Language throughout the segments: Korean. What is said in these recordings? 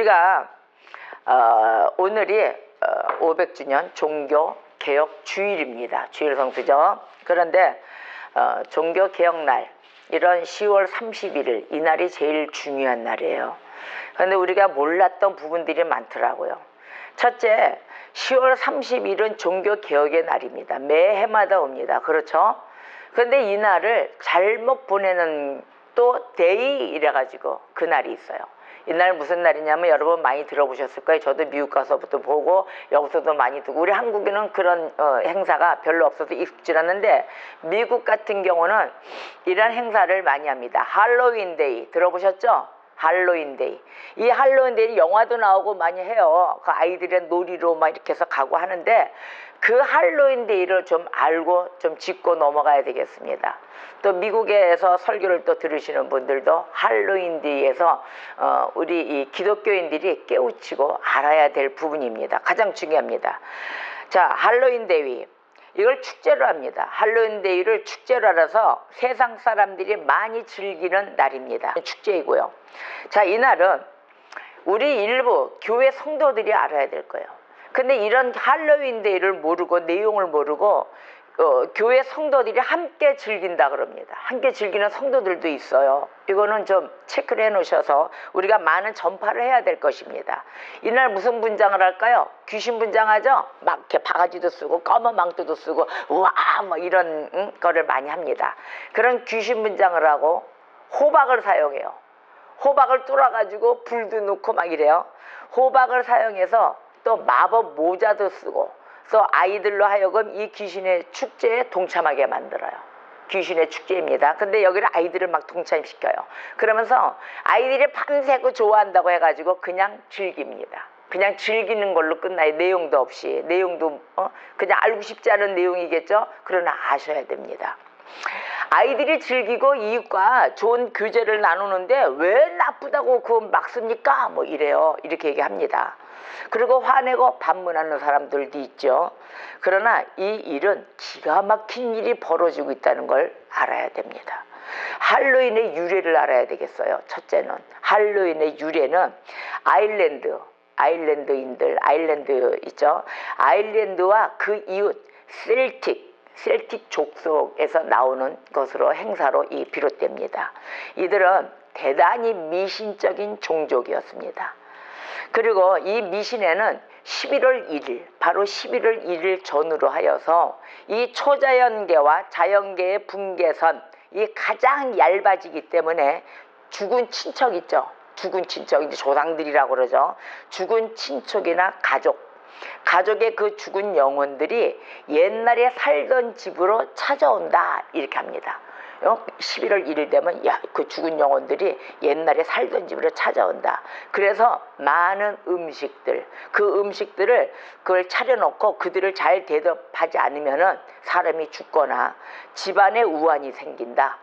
우리가 오늘이 500주년 종교개혁 주일입니다. 주일 성수죠. 그런데 종교개혁날, 이런 10월 31일, 이날이 제일 중요한 날이에요. 그런데 우리가 몰랐던 부분들이 많더라고요. 첫째, 10월 30일은 종교개혁의 날입니다. 매해마다 옵니다. 그렇죠? 그런데 이 날을 잘못 보내는 또 데이 이래가지고 그날이 있어요. 이날 무슨 날이냐면 여러분 많이 들어보셨을 거예요. 저도 미국 가서부터 보고 여기서도 많이 듣고, 우리 한국에는 그런 행사가 별로 없어서 익숙지 않는데 미국 같은 경우는 이런 행사를 많이 합니다. 할로윈 데이 들어보셨죠? 할로윈 데이. 이 할로윈 데이 영화도 나오고 많이 해요. 그 아이들의 놀이로 막 이렇게 해서 가고 하는데, 그 할로윈 데이를 좀 알고 좀 짚고 넘어가야 되겠습니다. 또 미국에서 설교를 또 들으시는 분들도 할로윈 데이에서 우리 이 기독교인들이 깨우치고 알아야 될 부분입니다. 가장 중요합니다. 자, 할로윈 데이. 이걸 축제로 합니다. 할로윈 데이를 축제로 알아서 세상 사람들이 많이 즐기는 날입니다. 축제이고요. 자, 이날은 우리 일부 교회 성도들이 알아야 될 거예요. 근데 이런 할로윈 데이를 모르고, 내용을 모르고 교회 성도들이 함께 즐긴다 그럽니다. 함께 즐기는 성도들도 있어요. 이거는 좀 체크를 해 놓으셔서 우리가 많은 전파를 해야 될 것입니다. 이날 무슨 분장을 할까요? 귀신 분장하죠? 막 이렇게 바가지도 쓰고 검은 망토도 쓰고 우와 뭐 이런 거를 많이 합니다. 그런 귀신 분장을 하고 호박을 사용해요. 호박을 뚫어가지고 불도 넣고 막 이래요. 호박을 사용해서 또 마법 모자도 쓰고, 그래서 아이들로 하여금 이 귀신의 축제에 동참하게 만들어요. 귀신의 축제입니다. 근데 여기를 아이들을 막 동참시켜요. 그러면서 아이들이 밤새고 좋아한다고 해가지고 그냥 즐깁니다. 그냥 즐기는 걸로 끝나요. 내용도 없이. 내용도 그냥 알고 싶지 않은 내용이겠죠. 그러나 아셔야 됩니다. 아이들이 즐기고 이웃과 좋은 교제를 나누는데 왜 나쁘다고 그거 막 씁니까? 뭐 이래요. 이렇게 얘기합니다. 그리고 화내고 반문하는 사람들도 있죠. 그러나 이 일은 기가 막힌 일이 벌어지고 있다는 걸 알아야 됩니다. 할로윈의 유래를 알아야 되겠어요. 첫째는 할로윈의 유래는 아일랜드 있죠. 아일랜드와 그 이웃 셀틱 족속에서 나오는 것으로 행사로 비롯됩니다. 이들은 대단히 미신적인 종족이었습니다. 그리고 이 미신에는 11월 1일, 바로 11월 1일 전후로 하여서 이 초자연계와 자연계의 분계선, 이 가장 얇아지기 때문에 죽은 친척 있죠. 죽은 친척, 이제 조상들이라고 그러죠. 죽은 친척이나 가족의 그 죽은 영혼들이 옛날에 살던 집으로 찾아온다, 이렇게 합니다. 11월 1일 되면 그 죽은 영혼들이 옛날에 살던 집으로 찾아온다. 그래서 많은 음식들, 그 음식들을 그걸 차려놓고 그들을 잘 대접하지 않으면은 사람이 죽거나 집안에 우환이 생긴다.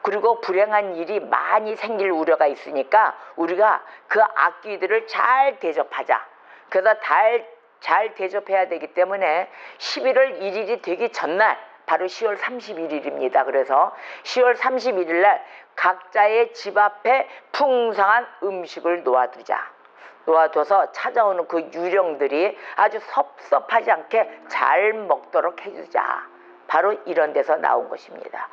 그리고 불행한 일이 많이 생길 우려가 있으니까 우리가 그 악귀들을 잘 대접하자. 그래서 잘 대접해야 되기 때문에 11월 1일이 되기 전날, 바로 10월 31일입니다. 그래서 10월 31일 날 각자의 집 앞에 풍성한 음식을 놓아둬서 찾아오는 그 유령들이 아주 섭섭하지 않게 잘 먹도록 해주자. 바로 이런 데서 나온 것입니다.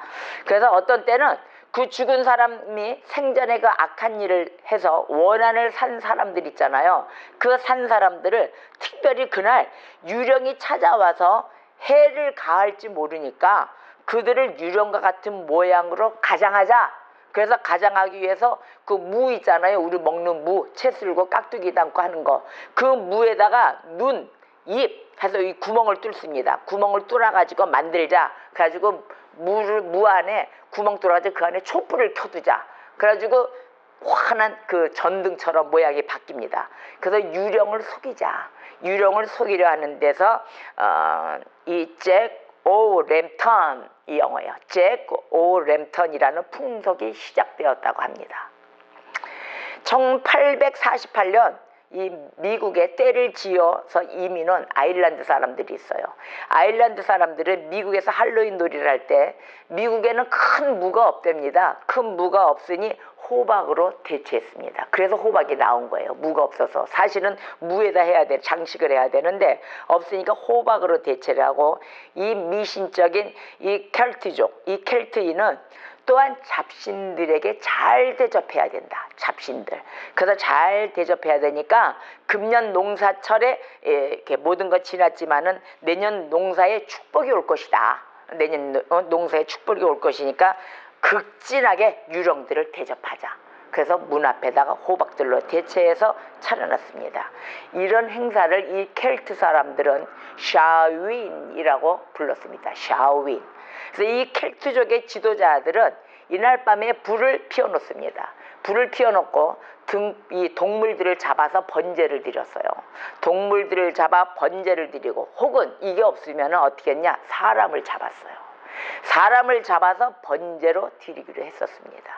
그래서 어떤 때는 그 죽은 사람이 생전에 그 악한 일을 해서 원한을 산 사람들 있잖아요. 그 산 사람들을 특별히 그날 유령이 찾아와서 해를 가할지 모르니까 그들을 유령과 같은 모양으로 가장하자. 그래서 가장하기 위해서 그 무 있잖아요. 우리 먹는 무, 채 쓸고 깍두기 담고 하는 거. 그 무에다가 눈, 입 해서 이 구멍을 뚫습니다. 구멍을 뚫어가지고 만들자. 그래가지고 무 안에 구멍 뚫어가지고 그 안에 촛불을 켜두자. 그래가지고 환한 그 전등처럼 모양이 바뀝니다. 그래서 유령을 속이자. 유령을 속이려 하는 데서 이 잭 오 램턴, 이 영어예요. 잭 오 램턴이라는 풍속이 시작되었다고 합니다. 1848년 이 미국에 때를 지어서 이민 온 아일랜드 사람들이 있어요. 아일랜드 사람들은 미국에서 할로윈 놀이를 할 때 미국에는 큰 무가 없답니다. 큰 무가 없으니 호박으로 대체했습니다. 그래서 호박이 나온 거예요. 무가 없어서. 사실은 무에다 해야 돼, 장식을 해야 되는데 없으니까 호박으로 대체를 하고, 이 미신적인 이 켈트족, 이 켈트인은 또한 잡신들에게 잘 대접해야 된다. 잡신들. 그래서 잘 대접해야 되니까 금년 농사철에 이렇게 모든 것 지났지만은 내년 농사에 축복이 올 것이다. 내년 농사에 축복이 올 것이니까 극진하게 유령들을 대접하자. 그래서 문 앞에다가 호박들로 대체해서 차려놨습니다. 이런 행사를 이 켈트 사람들은 샤윈이라고 불렀습니다. 샤윈. 그래서 이 켈트족의 지도자들은 이날 밤에 불을 피워놓습니다. 불을 피워놓고 이 동물들을 잡아서 번제를 드렸어요. 동물들을 잡아 번제를 드리고, 혹은 이게 없으면 어떻게 했냐? 사람을 잡았어요. 사람을 잡아서 번제로 드리기로 했었습니다.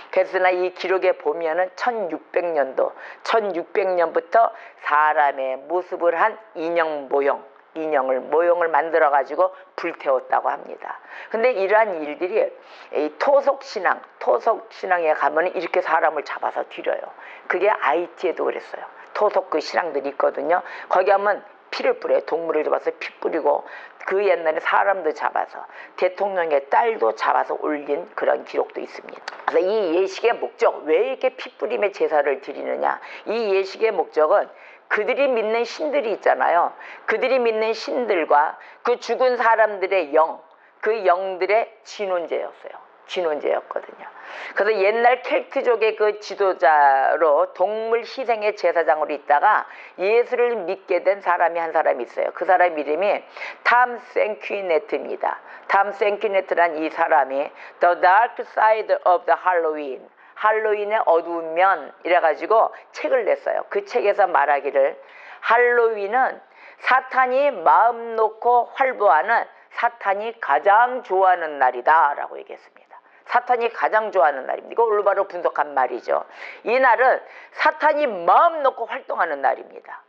그래서 이 기록에 보면은 1600년도, 1600년부터 사람의 모습을 한 인형 모형을 만들어 가지고 불태웠다고 합니다. 근데 이러한 일들이 이 토속신앙에 가면 이렇게 사람을 잡아서 드려요. 그게 아이티에도 그랬어요. 토속 그 신앙들이 있거든요. 거기 하면 피를 뿌려요. 동물을 잡아서 피 뿌리고, 그 옛날에 사람도 잡아서 대통령의 딸도 잡아서 올린 그런 기록도 있습니다. 그래서 이 예식의 목적, 왜 이렇게 피 뿌림의 제사를 드리느냐? 이 예식의 목적은 그들이 믿는 신들이 있잖아요. 그들이 믿는 신들과 그 죽은 사람들의 영, 그 영들의 진혼제였거든요. 그래서 옛날 켈트족의 그 지도자로 동물 희생의 제사장으로 있다가 예수를 믿게 된 사람이 한 사람이 있어요. 그 사람 이름이 탐 생퀴네트입니다. 탐 생퀴네트란 이 사람이 The Dark Side of the Halloween, 할로윈의 어두운 면 이래가지고 책을 냈어요. 그 책에서 말하기를, 할로윈은 사탄이 마음 놓고 활보하는, 사탄이 가장 좋아하는 날이다 라고 얘기했습니다. 사탄이 가장 좋아하는 날입니다. 이거 올바로 분석한 말이죠. 이 날은 사탄이 마음 놓고 활동하는 날입니다.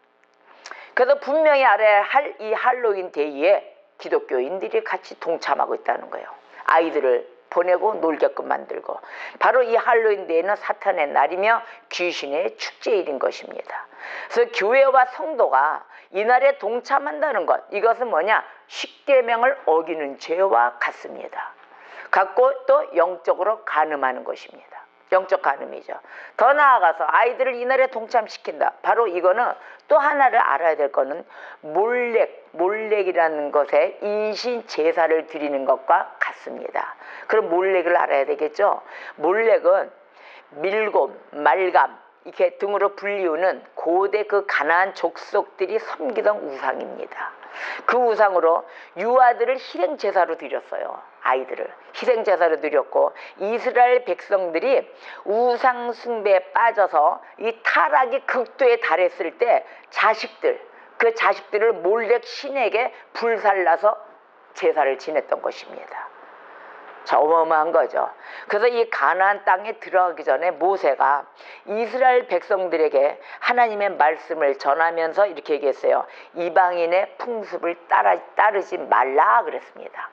그래서 분명히 알아야 할 이 할로윈 데이에 기독교인들이 같이 동참하고 있다는 거예요. 아이들을 보내고 놀게끔 만들고, 바로 이 할로윈 데이는 사탄의 날이며 귀신의 축제일인 것입니다. 그래서 교회와 성도가 이날에 동참한다는 것, 이것은 뭐냐? 십계명을 어기는 죄와 같습니다. 같고 또 영적으로 간음하는 것입니다. 영적 간음이죠. 더 나아가서 아이들을 이날에 동참시킨다. 바로 이거는 또 하나를 알아야 될 거는 몰렉이라는 것에 인신 제사를 드리는 것과 같습니다. 그럼 몰렉을 알아야 되겠죠. 몰렉은 밀곰, 말감 이렇게 등으로 불리우는 고대 그 가나안 족속들이 섬기던 우상입니다. 그 우상으로 유아들을 희생제사로 드렸어요. 아이들을 희생제사로 드렸고, 이스라엘 백성들이 우상 숭배에 빠져서 이 타락이 극도에 달했을 때 그 자식들을 몰렉 신에게 불살라서 제사를 지냈던 것입니다. 자, 어마어마한 거죠. 그래서 이 가나안 땅에 들어가기 전에 모세가 이스라엘 백성들에게 하나님의 말씀을 전하면서 이렇게 얘기했어요. 이방인의 풍습을 따르지 말라 그랬습니다.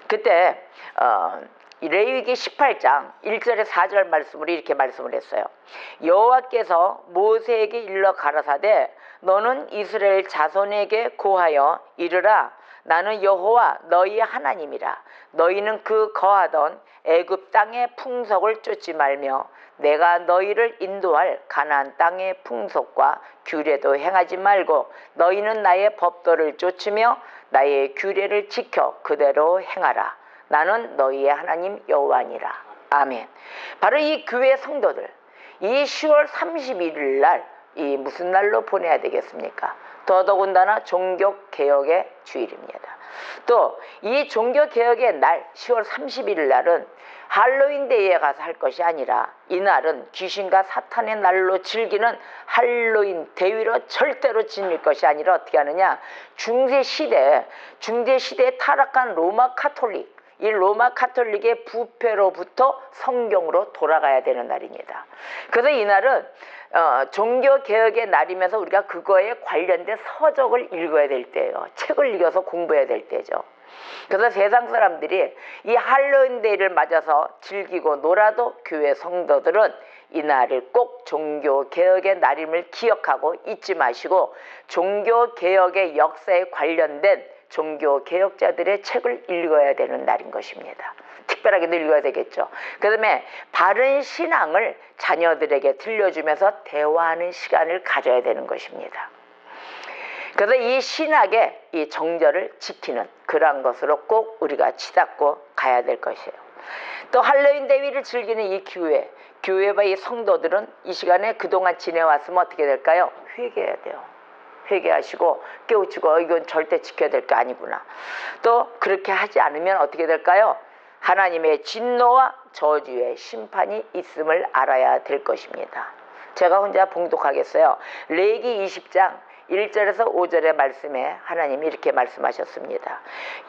그때 레위기 18장 1절에 4절 말씀으로 이렇게 말씀을 했어요. 여호와께서 모세에게 일러 가라사대 너는 이스라엘 자손에게 고하여 이르라 나는 여호와 너희의 하나님이라. 너희는 그 거하던 애굽 땅의 풍속을 쫓지 말며 내가 너희를 인도할 가나안 땅의 풍속과 규례도 행하지 말고 너희는 나의 법도를 쫓으며 나의 규례를 지켜 그대로 행하라. 나는 너희의 하나님 여호와니라. 아멘. 바로 이 교회 성도들, 이 10월 31일 날 이 무슨 날로 보내야 되겠습니까? 더더군다나 종교개혁의 주일입니다. 또 이 종교개혁의 날 10월 31일 날은 할로윈 데이에 가서 할 것이 아니라 이 날은 귀신과 사탄의 날로 즐기는 할로윈 대위로 절대로 지닐 것이 아니라 어떻게 하느냐? 중세시대에 타락한 로마 카톨릭, 이 로마 카톨릭의 부패로부터 성경으로 돌아가야 되는 날입니다. 그래서 이 날은 종교개혁의 날이면서 우리가 그거에 관련된 서적을 읽어야 될 때예요. 책을 읽어서 공부해야 될 때죠. 그래서 세상 사람들이 이 할로윈데이를 맞아서 즐기고 놀아도 교회 성도들은 이날을 꼭 종교개혁의 날임을 기억하고 잊지 마시고 종교개혁의 역사에 관련된 종교개혁자들의 책을 읽어야 되는 날인 것입니다. 특별하게도 읽어야 되겠죠. 그 다음에 바른 신앙을 자녀들에게 들려주면서 대화하는 시간을 가져야 되는 것입니다. 그래서 이 신학의 이 정절을 지키는 그러한 것으로 꼭 우리가 치닫고 가야 될 것이에요. 또 할로윈 데이를 즐기는 이 교회와 이 성도들은 이 시간에 그동안 지내왔으면 어떻게 될까요? 회개해야 돼요. 회개하시고 깨우치고 이건 절대 지켜야 될 게 아니구나. 또 그렇게 하지 않으면 어떻게 될까요? 하나님의 진노와 저주의 심판이 있음을 알아야 될 것입니다. 제가 혼자 봉독하겠어요. 레위기 20장 1절에서 5절의 말씀에 하나님이 이렇게 말씀하셨습니다.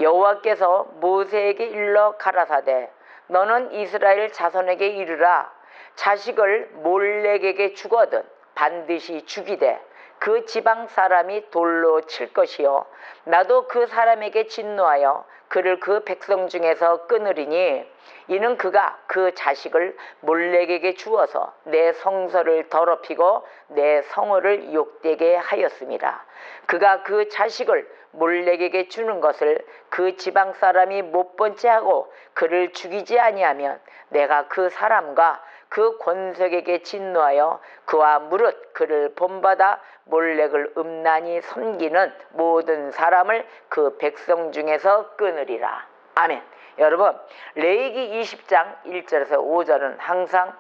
여호와께서 모세에게 일러 가라사대 너는 이스라엘 자손에게 이르라 자식을 몰렉에게 주거든 반드시 죽이되 그 지방 사람이 돌로 칠 것이요 나도 그 사람에게 진노하여 그를 그 백성 중에서 끊으리니 이는 그가 그 자식을 몰렉에게 주어서 내 성소를 더럽히고 내 성을 욕되게 하였음이라. 그가 그 자식을 몰렉에게 주는 것을 그 지방 사람이 못 본 채 하고 그를 죽이지 아니하면 내가 그 사람과 그 권석에게 진노하여 그와 무릇 그를 본받아 몰렉을 음란히 섬기는 모든 사람을 그 백성 중에서 끊으리라. 아멘. 여러분 레위기 20장 1절에서 5절은 항상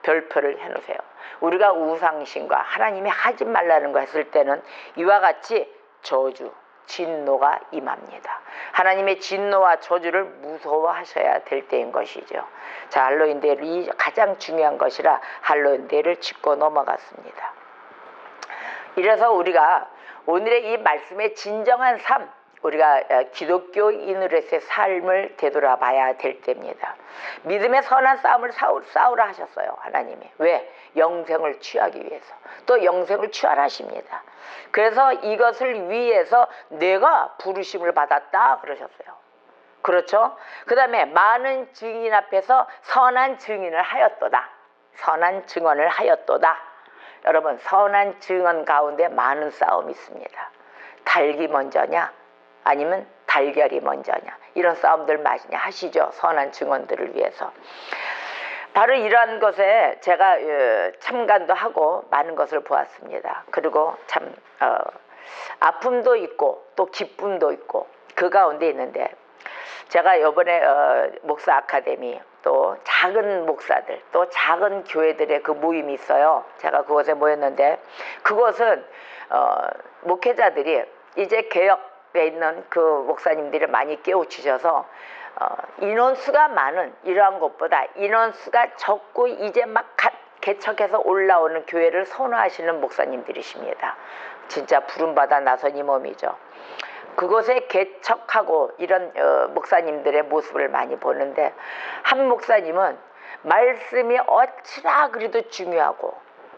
별표를 해놓으세요. 우리가 우상신과 하나님이 하지 말라는 거 했을 때는 이와 같이 저주, 진노가 임합니다. 하나님의 진노와 저주를 무서워하셔야 될 때인 것이죠. 자, 할로윈데이를 가장 중요한 것이라 할로윈데이를 짚고 넘어갔습니다. 이래서 우리가 오늘의 이 말씀의 진정한 삶, 우리가 기독교인으로서의 삶을 되돌아봐야 될 때입니다. 믿음의 선한 싸움을 싸우라 하셨어요. 하나님이. 왜? 영생을 취하기 위해서. 또 영생을 취하라십니다. 그래서 이것을 위해서 내가 부르심을 받았다 그러셨어요. 그렇죠? 그 다음에 많은 증인 앞에서 선한 증인을 하였도다. 선한 증언을 하였도다. 여러분 선한 증언 가운데 많은 싸움이 있습니다. 닭이 먼저냐 아니면 달걀이 먼저냐 이런 싸움들 많이 하시죠. 선한 증언들을 위해서. 바로 이러한 것에 제가 참관도 하고 많은 것을 보았습니다. 그리고 참 아픔도 있고 또 기쁨도 있고 그 가운데 있는데 제가 이번에 목사 아카데미 또 작은 목사들 또 작은 교회들의 그 모임이 있어요. 제가 그곳에 모였는데 그것은 목회자들이 이제 개혁에 있는 그 목사님들이 많이 깨우치셔서 인원수가 많은 이러한 것보다 인원수가 적고 이제 막 개척해서 올라오는 교회를 선호하시는 목사님들이십니다. 진짜 부름받아 나선 이 몸이죠. 그곳에 개척하고 이런 목사님들의 모습을 많이 보는데 한 목사님은 말씀이 어찌나 그래도 중요하고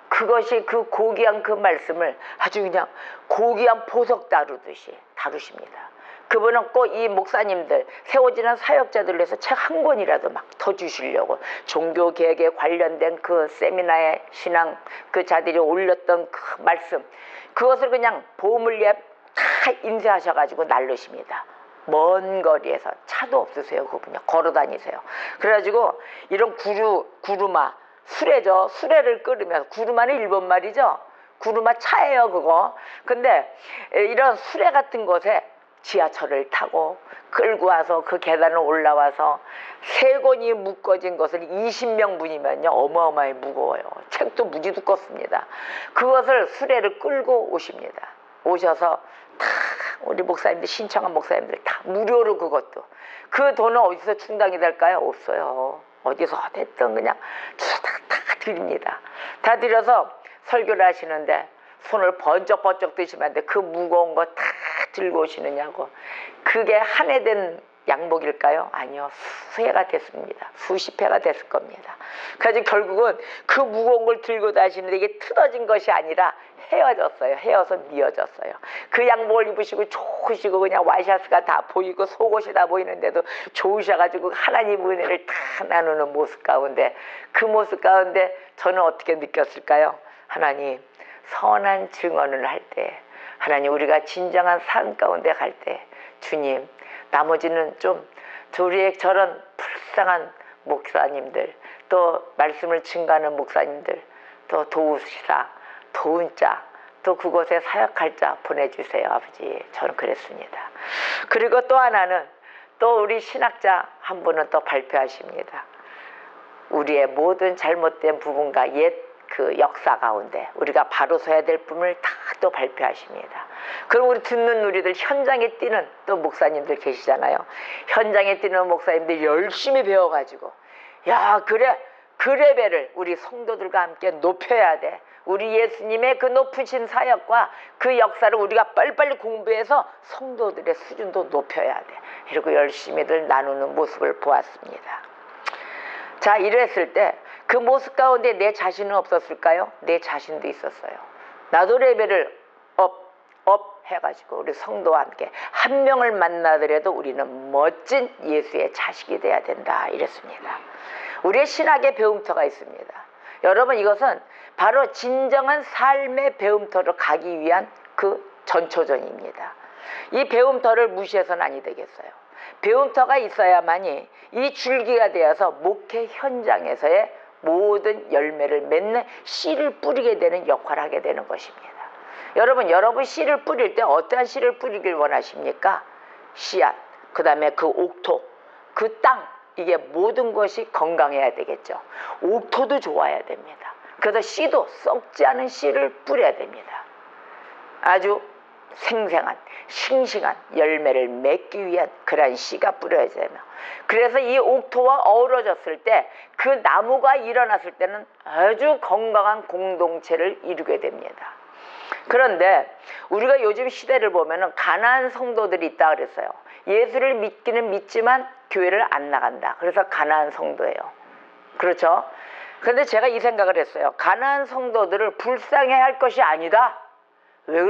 그것이 그 고귀한 그 말씀을 아주 그냥 고귀한 보석 다루듯이 다루십니다. 그분은 꼭 이 목사님들 세워지는 사역자들을 위해서 책 한 권이라도 막 더 주시려고 종교개혁에 관련된 그 세미나에 신앙 그 자들이 올렸던 그 말씀 그것을 그냥 보물리에 다 인쇄하셔가지고 날르십니다. 먼 거리에서 차도 없으세요. 그분이 걸어 다니세요. 그래가지고 이런 구루마 수레죠. 수레를 끓으면서 구루마는 일본 말이죠. 구루마 차예요 그거. 근데 이런 수레 같은 곳에 지하철을 타고 끌고 와서 그 계단을 올라와서 세 권이 묶어진 것을 20명분이면요 어마어마하게 무거워요. 책도 무지 두껍습니다. 그것을 수레를 끌고 오십니다. 오셔서 다 우리 목사님들 신청한 목사님들 다 무료로 그것도 그 돈은 어디서 충당이 될까요? 없어요. 어디서 됐든 그냥 다 드립니다. 다 드려서 설교를 하시는데 손을 번쩍번쩍 드시면 안 돼. 그 무거운 거 다 들고 오시느냐고. 그게 한 해 된 양복일까요? 아니요. 수회가 됐습니다. 수십 회가 됐을 겁니다. 그래서 결국은 그 무거운 걸 들고 다니시는데 이게 틀어진 것이 아니라 헤어졌어요. 헤어서 미어졌어요. 그 양복을 입으시고 좋으시고 그냥 와이셔츠가 다 보이고 속옷이 다 보이는데도 좋으셔가지고 하나님 은혜를 다 나누는 모습 가운데, 그 모습 가운데 저는 어떻게 느꼈을까요? 하나님, 선한 증언을 할 때, 하나님, 우리가 진정한 삶 가운데 갈 때, 주님, 나머지는 좀 우리의 저런 불쌍한 목사님들, 또 말씀을 증가하는 목사님들, 또 도우시라, 도운 자, 또 그곳에 사역할 자 보내주세요, 아버지. 저는 그랬습니다. 그리고 또 하나는, 또 우리 신학자 한 분은 또 발표하십니다. 우리의 모든 잘못된 부분과 옛 그 역사 가운데 우리가 바로 서야 될 부분을 다 또 발표하십니다. 그럼 우리 듣는 우리들, 현장에 뛰는 또 목사님들 계시잖아요. 현장에 뛰는 목사님들 열심히 배워가지고, 야, 그래, 그 레벨을 우리 성도들과 함께 높여야 돼. 우리 예수님의 그 높으신 사역과 그 역사를 우리가 빨리빨리 공부해서 성도들의 수준도 높여야 돼. 이러고 열심히들 나누는 모습을 보았습니다. 자, 이랬을 때 그 모습 가운데 내 자신은 없었을까요? 내 자신도 있었어요. 나도 레벨을 업 해가지고 우리 성도와 함께 한 명을 만나더라도 우리는 멋진 예수의 자식이 돼야 된다, 이랬습니다. 우리의 신학의 배움터가 있습니다. 여러분, 이것은 바로 진정한 삶의 배움터로 가기 위한 그 전초전입니다. 이 배움터를 무시해서는 아니 되겠어요. 배움터가 있어야만이 이 줄기가 되어서 목회 현장에서의 모든 열매를 맺는 씨를 뿌리게 되는 역할을 하게 되는 것입니다. 여러분 씨를 뿌릴 때 어떠한 씨를 뿌리길 원하십니까? 씨앗, 그 다음에 그 옥토, 그 땅, 이게 모든 것이 건강해야 되겠죠. 옥토도 좋아야 됩니다. 그래서 씨도 썩지 않은 씨를 뿌려야 됩니다. 아주 생생한, 싱싱한 열매를 맺기 위한 그러한 씨가 뿌려져야 돼요. 그래서 이 옥토와 어우러졌을 때 그 나무가 일어났을 때는 아주 건강한 공동체를 이루게 됩니다. 그런데 우리가 요즘 시대를 보면은 가난한 성도들이 있다 그랬어요. 예수를 믿기는 믿지만 교회를 안 나간다. 그래서 가난한 성도예요. 그렇죠? 그런데 제가 이 생각을 했어요. 가난한 성도들을 불쌍해할 것이 아니다. 왜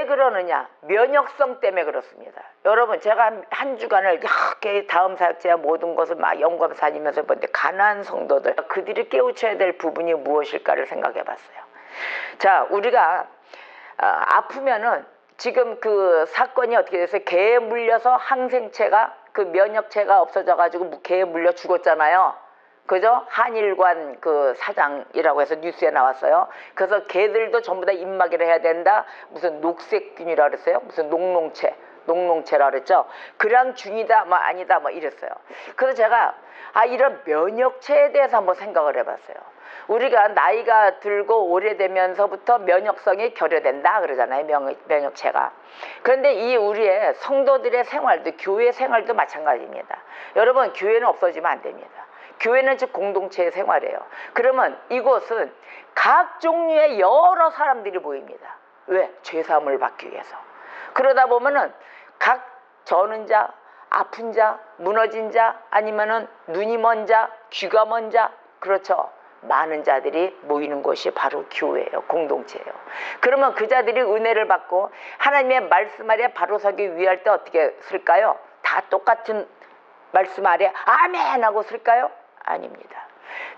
그러느냐? 면역성 때문에 그렇습니다. 여러분, 제가 한 주간을 이렇게 다음 사역자와 모든 것을 막 연구하면서 다니면서 보는데, 가난한 성도들, 그들이 깨우쳐야 될 부분이 무엇일까를 생각해 봤어요. 자, 우리가 아프면은 지금 그 사건이 어떻게 됐어요? 개에 물려서 항생체가, 그 면역체가 없어져 가지고 개에 물려 죽었잖아요. 그죠? 한일관 그 사장이라고 해서 뉴스에 나왔어요. 그래서 개들도 전부 다 입마개를 해야 된다. 무슨 녹색균이라 그랬어요. 무슨 녹농체라 그랬죠. 그냥 균이다, 뭐 아니다, 뭐 이랬어요. 그래서 제가 이런 면역체에 대해서 한번 생각을 해봤어요. 우리가 나이가 들고 오래되면서부터 면역성이 결여된다 그러잖아요. 면역체가. 그런데 이 우리의 성도들의 생활도, 교회 생활도 마찬가지입니다. 여러분, 교회는 없어지면 안 됩니다. 교회는 즉 공동체의 생활이에요. 그러면 이곳은 각 종류의 여러 사람들이 모입니다. 왜? 죄사함을 받기 위해서. 그러다 보면은 각 저는 자, 아픈 자, 무너진 자, 아니면은 눈이 먼 자, 귀가 먼 자, 그렇죠. 많은 자들이 모이는 곳이 바로 교회예요. 공동체예요. 그러면 그 자들이 은혜를 받고 하나님의 말씀 아래 바로 서기 위할 때 어떻게 쓸까요? 다 똑같은 말씀 아래 아멘 하고 쓸까요? 아닙니다.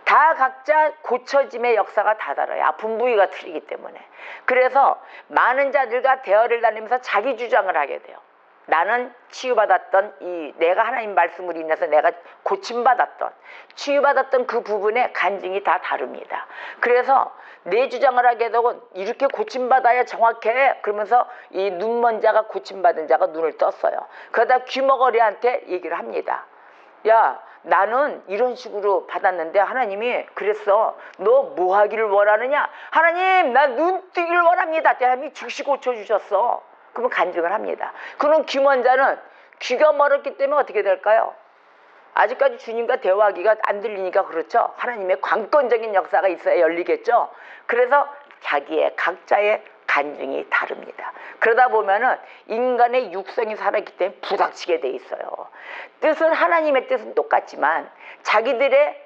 다 각자 고쳐짐의 역사가 다 달라요. 아픈 부위가 틀리기 때문에. 그래서 많은 자들과 대화를 나누면서 자기 주장을 하게 돼요. 나는 치유받았던 내가 하나님 말씀으로 인해서 내가 고침받았던, 치유받았던 그 부분의 간증이 다 다릅니다. 그래서 내 주장을 하게 되고, 이렇게 고침받아야 정확해. 그러면서 이 눈먼 자가 고침받은 자가 눈을 떴어요. 그러다 귀머거리한테 얘기를 합니다. 야, 나는 이런 식으로 받았는데 하나님이 그랬어. 너 뭐 하기를 원하느냐? 하나님, 나 눈 뜨기를 원합니다. 하나님이 즉시 고쳐주셨어. 그러면 간증을 합니다. 그럼 귀먼 자는 귀가 멀었기 때문에 어떻게 될까요? 아직까지 주님과 대화하기가 안 들리니까 그렇죠. 하나님의 관건적인 역사가 있어야 열리겠죠. 그래서 자기의 각자의 간증이 다릅니다. 그러다 보면은 인간의 육성이 살아있기 때문에 부닥치게 돼 있어요. 뜻은 하나님의 뜻은 똑같지만 자기들의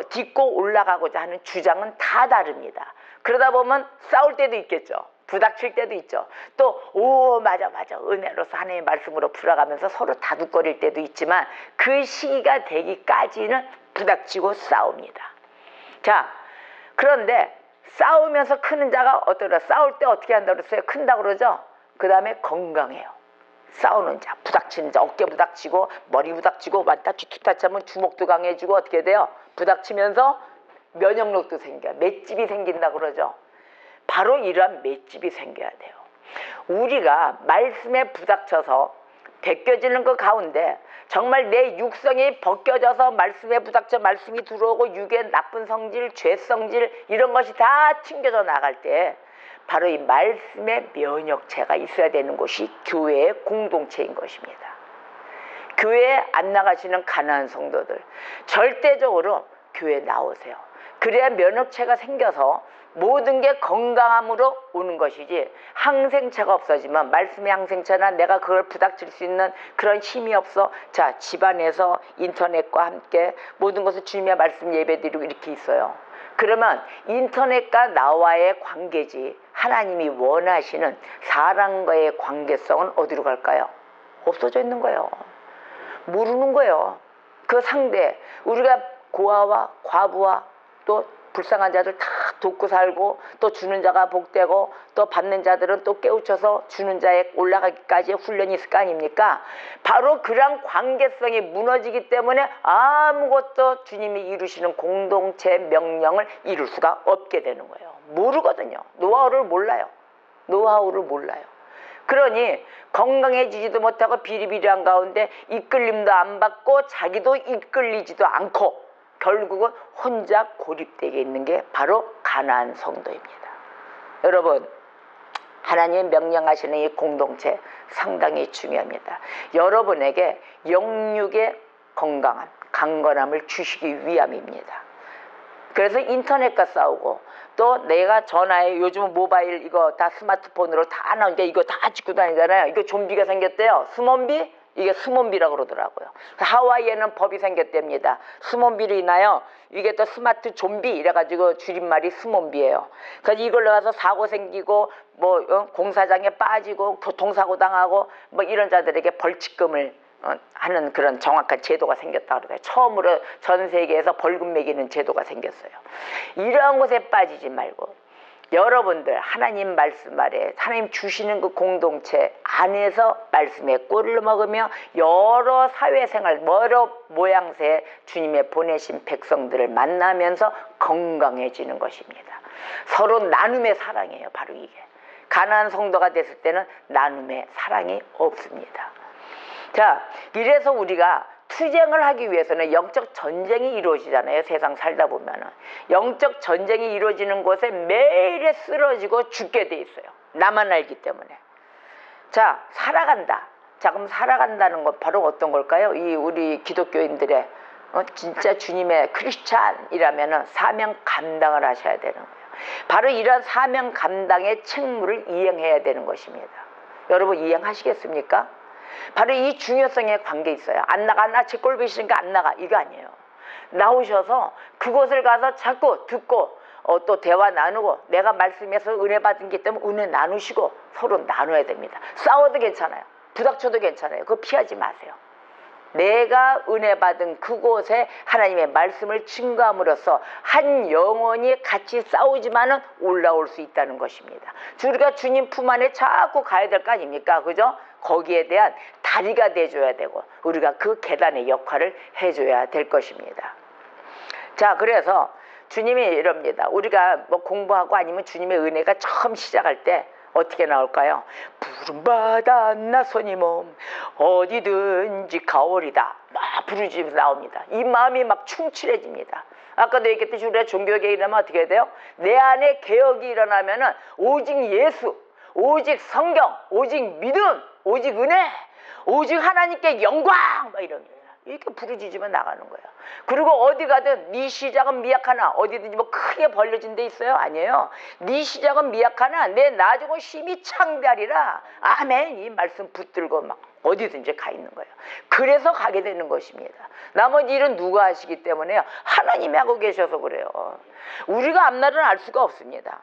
딛고 올라가고자 하는 주장은 다 다릅니다. 그러다 보면 싸울 때도 있겠죠. 부닥칠 때도 있죠. 또 오 맞아 은혜로서 하나님의 말씀으로 풀어가면서 서로 다독거릴 때도 있지만 그 시기가 되기까지는 부닥치고 싸웁니다. 자, 그런데 싸우면서 크는 자가 어떠라? 싸울 때 어떻게 한다고 그랬어요? 큰다고 그러죠? 그 다음에 건강해요. 싸우는 자, 부닥치는 자, 어깨 부닥치고 머리 부닥치고 왔다 투투타치 하면 주먹도 강해지고 어떻게 돼요? 부닥치면서 면역력도 생겨요. 맷집이 생긴다고 그러죠. 바로 이러한 맷집이 생겨야 돼요. 우리가 말씀에 부닥쳐서 벗겨지는 그 가운데 정말 내 육성이 벗겨져서 말씀에 부닥쳐 말씀이 들어오고 육의 나쁜 성질, 죄 성질 이런 것이 다 튕겨져 나갈 때 바로 이 말씀의 면역체가 있어야 되는 곳이 교회의 공동체인 것입니다. 교회에 안 나가시는 가난한 성도들 절대적으로 교회에 나오세요. 그래야 면역체가 생겨서 모든 게 건강함으로 오는 것이지 항생차가 없어지면 말씀의 항생차나 내가 그걸 부닥칠 수 있는 그런 힘이 없어. 자, 집안에서 인터넷과 함께 모든 것을 주님의 말씀 예배드리고 이렇게 있어요. 그러면 인터넷과 나와의 관계지 하나님이 원하시는 사람과의 관계성은 어디로 갈까요? 없어져 있는 거예요. 모르는 거예요. 그 상대 우리가 고아와 과부와 또 불쌍한 자들 다 돕고 살고 또 주는 자가 복되고 또 받는 자들은 또 깨우쳐서 주는 자에 올라가기까지의 훈련이 있을 거 아닙니까? 바로 그런 관계성이 무너지기 때문에 아무것도 주님이 이루시는 공동체 명령을 이룰 수가 없게 되는 거예요. 모르거든요. 노하우를 몰라요. 그러니 건강해지지도 못하고 비리비리한 가운데 이끌림도 안 받고 자기도 이끌리지도 않고 결국은 혼자 고립되게 있는 게 바로 가나안 성도입니다. 여러분, 하나님이 명령하시는 이 공동체 상당히 중요합니다. 여러분에게 영육의 건강함, 강건함을 주시기 위함입니다. 그래서 인터넷과 싸우고 또 내가 전화에 요즘 모바일 이거 다 스마트폰으로 다 나오니까 이거 다 찍고 다니잖아요. 이거 좀비가 생겼대요. 스몬비? 이게 스몬비라고 그러더라고요. 하와이에는 법이 생겼답니다. 스몬비로 인하여 이게 또 스마트 좀비 이래가지고 줄임말이 스몬비예요. 그래서 이걸로 가서 사고 생기고 뭐 공사장에 빠지고 교통사고 당하고 뭐 이런 자들에게 벌칙금을 하는 그런 정확한 제도가 생겼다고 그래요. 처음으로 전 세계에서 벌금 매기는 제도가 생겼어요. 이러한 곳에 빠지지 말고 여러분들 하나님 말씀 아래 하나님 주시는 그 공동체 안에서 말씀에 꼴을 먹으며 여러 사회생활 여러 모양새의 주님의 보내신 백성들을 만나면서 건강해지는 것입니다. 서로 나눔의 사랑이에요. 바로 이게. 가난한 성도가 됐을 때는 나눔의 사랑이 없습니다. 자, 이래서 우리가 투쟁을 하기 위해서는 영적 전쟁이 이루어지잖아요. 세상 살다 보면은 영적 전쟁이 이루어지는 곳에 매일에 쓰러지고 죽게 돼 있어요. 나만 알기 때문에. 자, 살아간다. 자, 그럼 살아간다는 건 바로 어떤 걸까요? 이 우리 기독교인들의 진짜 주님의 크리스찬이라면은 사명 감당을 하셔야 되는 거예요. 바로 이런 사명 감당의 책무를 이행해야 되는 것입니다. 여러분 이행하시겠습니까? 바로 이 중요성에 관계 있어요. 안 나가, 제 꼴 보시니까 안 나가. 이거 아니에요. 나오셔서 그곳을 가서 자꾸 듣고 또 대화 나누고 내가 말씀에서 은혜 받은 게 때문에 은혜 나누시고 서로 나눠야 됩니다. 싸워도 괜찮아요. 부닥쳐도 괜찮아요. 그거 피하지 마세요. 내가 은혜 받은 그곳에 하나님의 말씀을 증거함으로써 한 영혼이 같이 싸우지만은 올라올 수 있다는 것입니다. 우리가 주님 품 안에 자꾸 가야 될 거 아닙니까? 그죠? 거기에 대한 다리가 돼줘야 되고 우리가 그 계단의 역할을 해줘야 될 것입니다. 자, 그래서 주님이 이럽니다. 우리가 뭐 공부하고 아니면 주님의 은혜가 처음 시작할 때 어떻게 나올까요? 푸른 바다 나선이 몸 어디든지 가오리다 막 부르짖으면서 나옵니다. 이 마음이 막 충실해집니다. 아까도 얘기했듯이 우리가 종교개혁이 일어나면 어떻게 돼요? 내 안에 개혁이 일어나면은 오직 예수, 오직 성경, 오직 믿음, 오직 은혜, 오직 하나님께 영광 막 이럽니다. 이렇게 부르짖으며 나가는 거예요. 그리고 어디 가든 네 시작은 미약하나, 어디든지 뭐 크게 벌려진 데 있어요? 아니에요. 네 시작은 미약하나 내 나중은 심히 창대하리라. 아멘. 이 말씀 붙들고 막 어디든지 가 있는 거예요. 그래서 가게 되는 것입니다. 나머지 일은 누가 하시기 때문에요? 하나님이 하고 계셔서 그래요. 우리가 앞날은 알 수가 없습니다.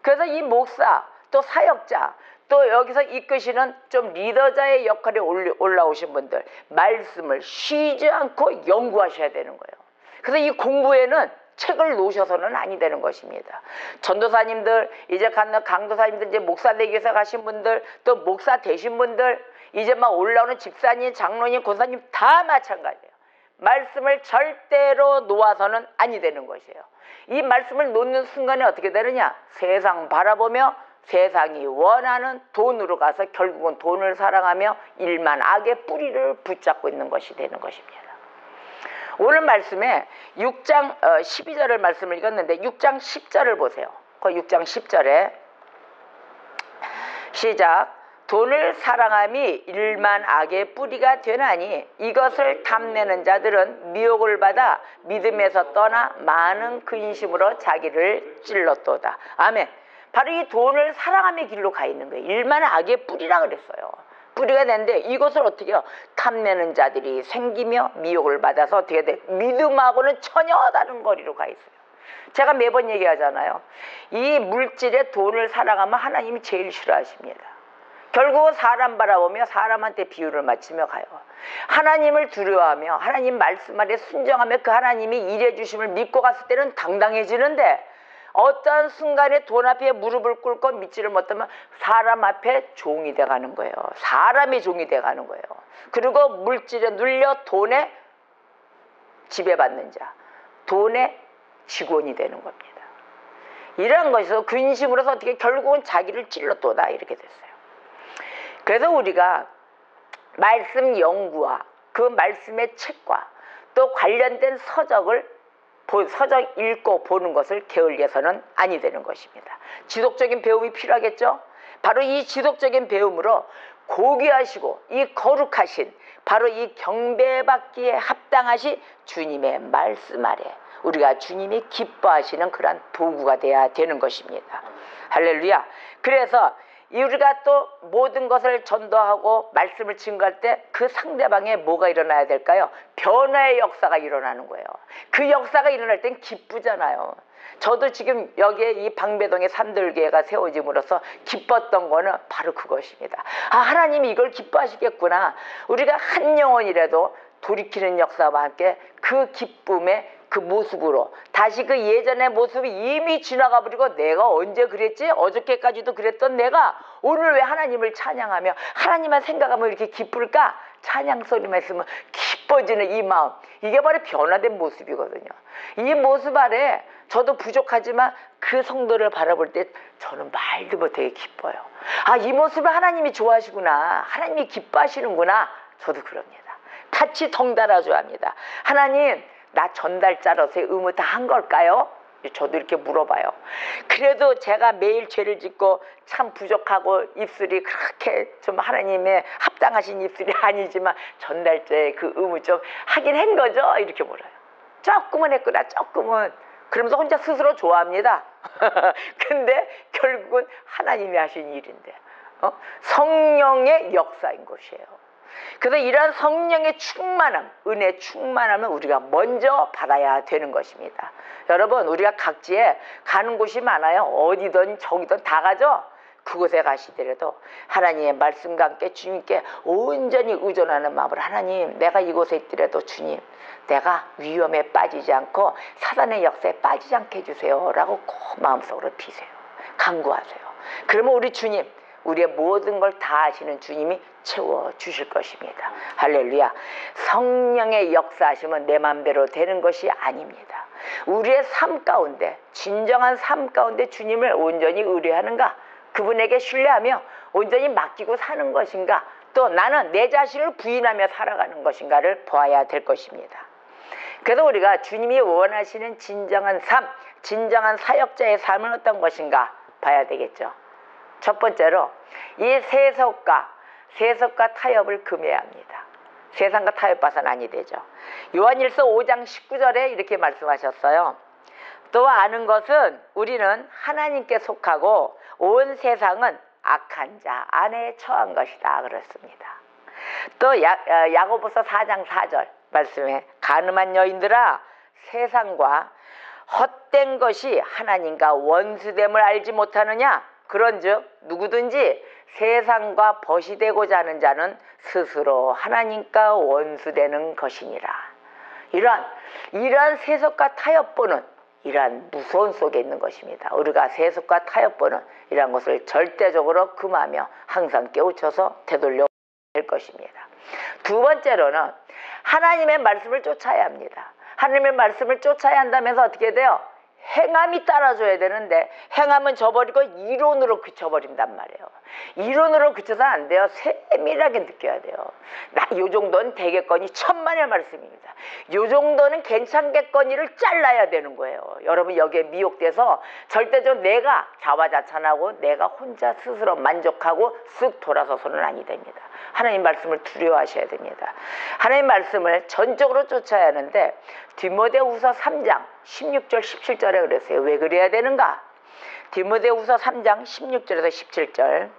그래서 이 목사, 또 사역자, 또 여기서 이끄시는 좀 리더자의 역할에 올라오신 분들, 말씀을 쉬지 않고 연구하셔야 되는 거예요. 그래서 이 공부에는 책을 놓으셔서는 아니 되는 것입니다. 전도사님들, 이제 강도사님들, 이제 목사 되기 위해서 가신 분들, 또 목사 되신 분들, 이제 막 올라오는 집사님, 장로님, 권사님 다 마찬가지예요. 말씀을 절대로 놓아서는 아니 되는 것이에요. 이 말씀을 놓는 순간에 어떻게 되느냐? 세상 바라보며 세상이 원하는 돈으로 가서 결국은 돈을 사랑하며 일만 악의 뿌리를 붙잡고 있는 것이 되는 것입니다. 오늘 말씀에 6장 12절을 말씀을 읽었는데 6장 10절을 보세요. 그 6장 10절에 시작. 돈을 사랑함이 일만 악의 뿌리가 되나니 이것을 탐내는 자들은 미혹을 받아 믿음에서 떠나 많은 근심으로 자기를 찔렀도다. 아멘. 바로 이 돈을 사랑함의 길로 가 있는 거예요. 일만 악의 뿌리라 그랬어요. 뿌리가 되는데 이것을 어떻게 해요? 탐내는 자들이 생기며 미혹을 받아서 어떻게 돼? 믿음하고는 전혀 다른 거리로 가 있어요. 제가 매번 얘기하잖아요. 이 물질의 돈을 사랑하면 하나님이 제일 싫어하십니다. 결국은 사람 바라보며 사람한테 비유를 맞추며 가요. 하나님을 두려워하며 하나님 말씀 아래 순종하며 그 하나님이 일해 주심을 믿고 갔을 때는 당당해지는데 어떤 순간에 돈 앞에 무릎을 꿇고 믿지를 못하면 사람 앞에 종이 돼가는 거예요. 사람의 종이 돼가는 거예요. 그리고 물질에 눌려 돈에 지배받는 자, 돈의 직원이 되는 겁니다. 이런 것에서 근심으로서 어떻게 결국은 자기를 찔렀도다 이렇게 됐어요. 그래서 우리가 말씀 연구와 그 말씀의 책과 또 관련된 서적 읽고 보는 것을 게을리해서는 아니 되는 것입니다. 지속적인 배움이 필요하겠죠? 바로 이 지속적인 배움으로 고귀하시고 이 거룩하신 바로 이 경배받기에 합당하신 주님의 말씀 아래 우리가 주님이 기뻐하시는 그러한 도구가 돼야 되는 것입니다. 할렐루야. 그래서 우리가 또 모든 것을 전도하고 말씀을 증거할 때 그 상대방에 뭐가 일어나야 될까요? 변화의 역사가 일어나는 거예요. 그 역사가 일어날 땐 기쁘잖아요. 저도 지금 여기에 이 방배동에 산들교회가 세워짐으로써 기뻤던 거는 바로 그것입니다. 아, 하나님이 이걸 기뻐하시겠구나. 우리가 한 영혼이라도 돌이키는 역사와 함께 그 기쁨의 그 모습으로 다시 그 예전의 모습이 이미 지나가 버리고 내가 언제 그랬지? 어저께까지도 그랬던 내가 오늘 왜 하나님을 찬양하며 하나님만 생각하면 이렇게 기쁠까? 찬양 소리만 있으면 기뻐지는 이 마음, 이게 바로 변화된 모습이거든요. 이 모습 아래 저도 부족하지만 그 성도를 바라볼 때 저는 말도 못하게 기뻐요. 아, 이 모습을 하나님이 좋아하시구나, 하나님이 기뻐하시는구나. 저도 그럽니다. 같이 덩달아줘야 합니다. 하나님, 나 전달자로서의 의무 다 한 걸까요? 저도 이렇게 물어봐요. 그래도 제가 매일 죄를 짓고 참 부족하고 입술이 그렇게 좀 하나님의 합당하신 입술이 아니지만 전달자의 그 의무 좀 하긴 한 거죠? 이렇게 물어요. 조금은 했구나, 조금은. 그러면서 혼자 스스로 좋아합니다. 근데 결국은 하나님이 하신 일인데 성령의 역사인 것이에요. 그래서 이러한 성령의 충만함, 은혜 충만함을 우리가 먼저 받아야 되는 것입니다. 여러분, 우리가 각지에 가는 곳이 많아요. 어디든 저기든 다 가죠. 그곳에 가시더라도 하나님의 말씀과 함께 주님께 온전히 의존하는 마음으로 하나님, 내가 이곳에 있더라도 주님, 내가 위험에 빠지지 않고 사단의 역사에 빠지지 않게 해주세요 라고 꼭 마음속으로 비세요. 간구하세요. 그러면 우리 주님, 우리의 모든 걸 다 아시는 주님이 채워주실 것입니다. 할렐루야. 성령의 역사하심은 내 맘대로 되는 것이 아닙니다. 우리의 삶 가운데, 진정한 삶 가운데 주님을 온전히 의뢰하는가, 그분에게 신뢰하며 온전히 맡기고 사는 것인가, 또 나는 내 자신을 부인하며 살아가는 것인가를 보아야 될 것입니다. 그래서 우리가 주님이 원하시는 진정한 삶, 진정한 사역자의 삶은 어떤 것인가 봐야 되겠죠. 첫 번째로 이 세속과 타협을 금해야 합니다. 세상과 타협봐서는 아니 되죠. 요한일서 5장 19절에 이렇게 말씀하셨어요. 또 아는 것은 우리는 하나님께 속하고 온 세상은 악한 자 안에 처한 것이다 그렇습니다. 또 야고보서 4장 4절 말씀에 가늠한 여인들아 세상과 헛된 것이 하나님과 원수됨을 알지 못하느냐. 그런즉 누구든지 세상과 벗이 되고자 하는 자는 스스로 하나님과 원수되는 것이니라. 이러한 세속과 타협보는 이러한 무서운 속에 있는 것입니다. 우리가 세속과 타협보는 이러한 것을 절대적으로 금하며 항상 깨우쳐서 되돌려 될 것입니다. 두 번째로는 하나님의 말씀을 쫓아야 합니다. 하나님의 말씀을 쫓아야 한다면서 어떻게 돼요? 행함이 따라줘야 되는데 행함은 저버리고 이론으로 그쳐버린단 말이에요. 이론으로 그쳐서 안 돼요. 세밀하게 느껴야 돼요. 요 정도는 되겠거니 천만의 말씀입니다. 요 정도는 괜찮겠거니를 잘라야 되는 거예요. 여러분 여기에 미혹돼서 절대적으로 내가 자화자찬하고 내가 혼자 스스로 만족하고 쓱 돌아서서는 아니 됩니다. 하나님 말씀을 두려워하셔야 됩니다. 하나님 말씀을 전적으로 쫓아야 하는데 디모데후서 3장 16절 17절에 그랬어요. 왜 그래야 되는가? 디모데후서 3장 16절에서 17절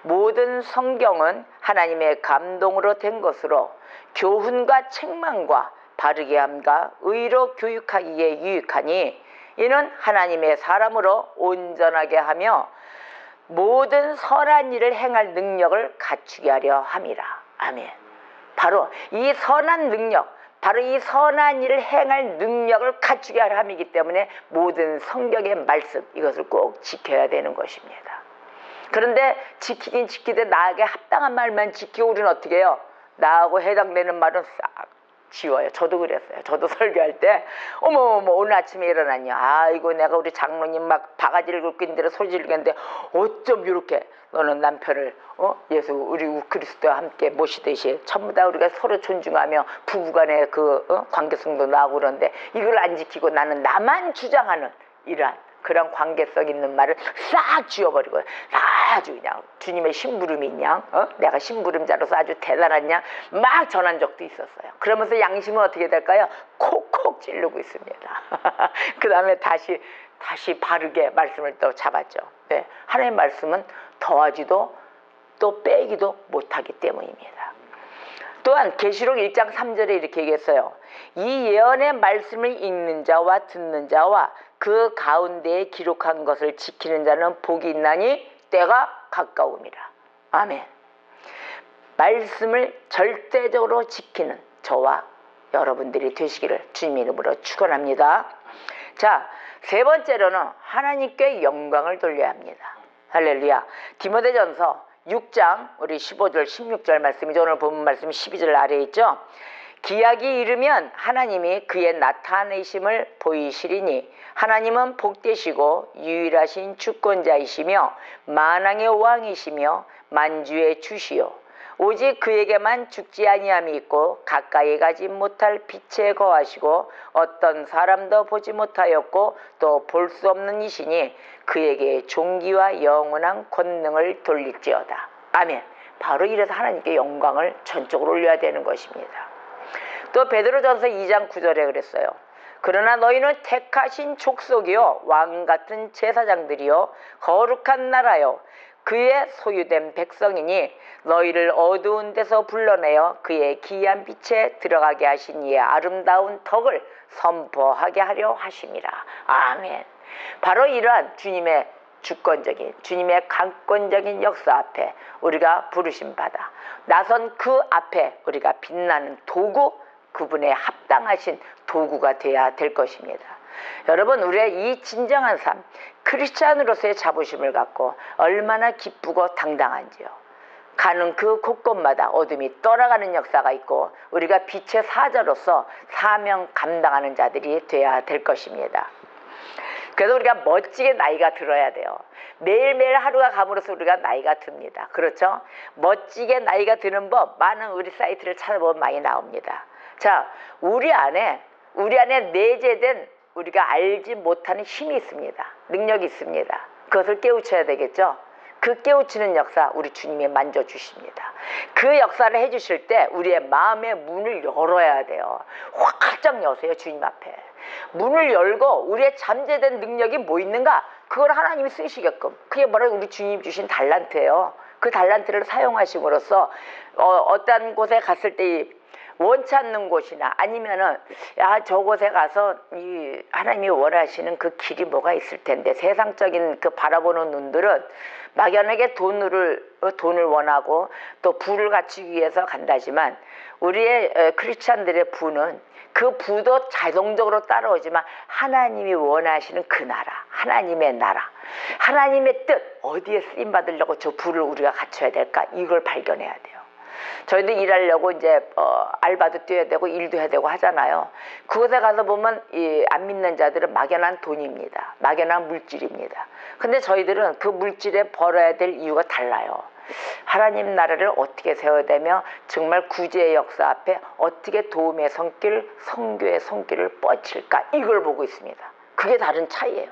모든 성경은 하나님의 감동으로 된 것으로 교훈과 책망과 바르게 함과 의로 교육하기에 유익하니 이는 하나님의 사람으로 온전하게 하며 모든 선한 일을 행할 능력을 갖추게 하려 함이라. 아멘. 바로 이 선한 능력, 바로 이 선한 일을 행할 능력을 갖추게 하려 함이기 때문에 모든 성경의 말씀 이것을 꼭 지켜야 되는 것입니다. 그런데 지키긴 지키되 나에게 합당한 말만 지키고 우리는 어떻게 해요? 나하고 해당되는 말은 싹 지워요. 저도 그랬어요. 저도 설교할 때 어머 오늘 아침에 일어났냐. 아이고 내가 우리 장로님 막 바가지를 긁고 있는 대로 소리 지르겠는데 어쩜 이렇게 너는 남편을 예수 우리 그리스도와 함께 모시듯이 전부 다 우리가 서로 존중하며 부부간의 그 관계성도 나오고 그러는데 이걸 안 지키고 나는 나만 주장하는 이러한 그런 관계성 있는 말을 싹 지워버리고 아주 그냥 주님의 심부름이 그냥 내가 심부름자로서 아주 대단하냐 막 전한 적도 있었어요. 그러면서 양심은 어떻게 될까요? 콕콕 찌르고 있습니다. 그 다음에 다시 바르게 말씀을 또 잡았죠. 네, 하나님의 말씀은 더하지도 또 빼기도 못하기 때문입니다. 또한 계시록 1장 3절에 이렇게 얘기했어요. 이 예언의 말씀을 읽는 자와 듣는 자와 그 가운데에 기록한 것을 지키는 자는 복이 있나니 때가 가까움이라. 아멘. 말씀을 절대적으로 지키는 저와 여러분들이 되시기를 주님 이름으로 축원합니다. 자, 세 번째로는 하나님께 영광을 돌려야 합니다. 할렐루야. 디모데전서 6장 우리 15절 16절 말씀이죠. 오늘 본 말씀 12절 아래에 있죠. 기약이 이르면 하나님이 그의 나타내심을 보이시리니 하나님은 복되시고 유일하신 주권자이시며 만왕의 왕이시며 만주의 주시요 오직 그에게만 죽지 아니함이 있고 가까이 가지 못할 빛에 거하시고 어떤 사람도 보지 못하였고 또 볼 수 없는 이시니 그에게 존귀와 영원한 권능을 돌릴지어다. 아멘. 바로 이래서 하나님께 영광을 전적으로 올려야 되는 것입니다. 또 베드로전서 2장 9절에 그랬어요. 그러나 너희는 택하신 족속이요 왕같은 제사장들이요 거룩한 나라요 그의 소유된 백성이니 너희를 어두운 데서 불러내어 그의 기이한 빛에 들어가게 하신 이의 아름다운 덕을 선포하게 하려 하심이라. 아멘. 바로 이러한 주님의 주권적인 주님의 강권적인 역사 앞에 우리가 부르심 받아 나선 그 앞에 우리가 빛나는 도구, 그분의 합당하신 도구가 되어야 될 것입니다. 여러분 우리의 이 진정한 삶 크리스찬으로서의 자부심을 갖고 얼마나 기쁘고 당당한지요. 가는 그 곳곳마다 어둠이 떠나가는 역사가 있고 우리가 빛의 사자로서 사명 감당하는 자들이 되어야 될 것입니다. 그래서 우리가 멋지게 나이가 들어야 돼요. 매일매일 하루가 감으로써 우리가 나이가 듭니다. 그렇죠? 멋지게 나이가 드는 법 많은 우리 사이트를 찾아보면 많이 나옵니다. 자, 우리 안에 내재된 우리가 알지 못하는 힘이 있습니다. 능력이 있습니다. 그것을 깨우쳐야 되겠죠. 그 깨우치는 역사 우리 주님이 만져주십니다. 그 역사를 해주실 때 우리의 마음의 문을 열어야 돼요. 활짝 여세요. 주님 앞에 문을 열고 우리의 잠재된 능력이 뭐 있는가 그걸 하나님이 쓰시게끔, 그게 바로 우리 주님 주신 달란트예요. 그 달란트를 사용하심으로써 어떤 곳에 갔을 때 원치 않는 곳이나 아니면은 야 저곳에 가서 이 하나님이 원하시는 그 길이 뭐가 있을 텐데, 세상적인 그 바라보는 눈들은 막연하게 돈을 원하고 또 부를 갖추기 위해서 간다지만, 우리의 크리스찬들의 부는 그 부도 자동적으로 따라오지만 하나님이 원하시는 그 나라, 하나님의 나라, 하나님의 뜻, 어디에 쓰임 받으려고 저 부를 우리가 갖춰야 될까, 이걸 발견해야 돼요. 저희도 일하려고 이제 알바도 뛰어야 되고 일도 해야 되고 하잖아요. 그곳에 가서 보면 이 안 믿는 자들은 막연한 돈입니다. 막연한 물질입니다. 근데 저희들은 그 물질에 벌어야 될 이유가 달라요. 하나님 나라를 어떻게 세워야 되며 정말 구제의 역사 앞에 어떻게 도움의 손길, 선교의 손길을 뻗칠까, 이걸 보고 있습니다. 그게 다른 차이예요.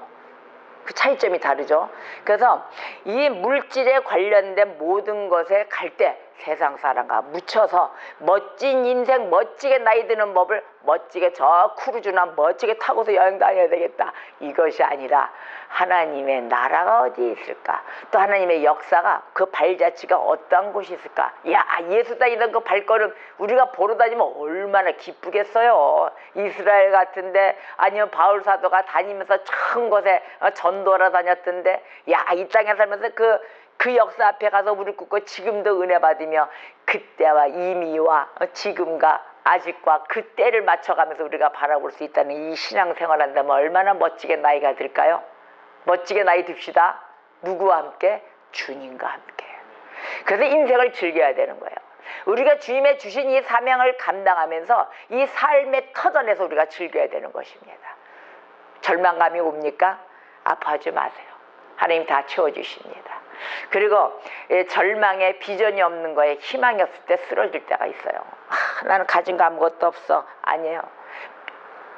그 차이점이 다르죠. 그래서 이 물질에 관련된 모든 것에 갈 때 세상 사람과 묻혀서 멋진 인생, 멋지게 나이 드는 법을 멋지게 저 크루즈나 멋지게 타고서 여행 다녀야 되겠다, 이것이 아니라 하나님의 나라가 어디 있을까, 또 하나님의 역사가 그 발자취가 어떠한 곳이 있을까. 야, 예수 다니던 그 발걸음 우리가 보러 다니면 얼마나 기쁘겠어요. 이스라엘 같은데, 아니면 바울 사도가 다니면서 천 곳에 전도하러 다녔던데, 야, 이 땅에 살면서 그 역사 앞에 가서 무릎 꿇고 지금도 은혜 받으며 그때와 이미와 지금과 아직과 그때를 맞춰가면서 우리가 바라볼 수 있다는 이 신앙생활 한다면 얼마나 멋지게 나이가 들까요? 멋지게 나이 듭시다. 누구와 함께? 주님과 함께. 그래서 인생을 즐겨야 되는 거예요. 우리가 주님의 주신 이 사명을 감당하면서 이 삶의 터전에서 우리가 즐겨야 되는 것입니다. 절망감이 옵니까? 아파하지 마세요. 하나님 다 채워주십니다. 그리고 절망에 비전이 없는 거에 희망이 없을 때 쓰러질 때가 있어요. 나는 가진 거 아무것도 없어. 아니에요.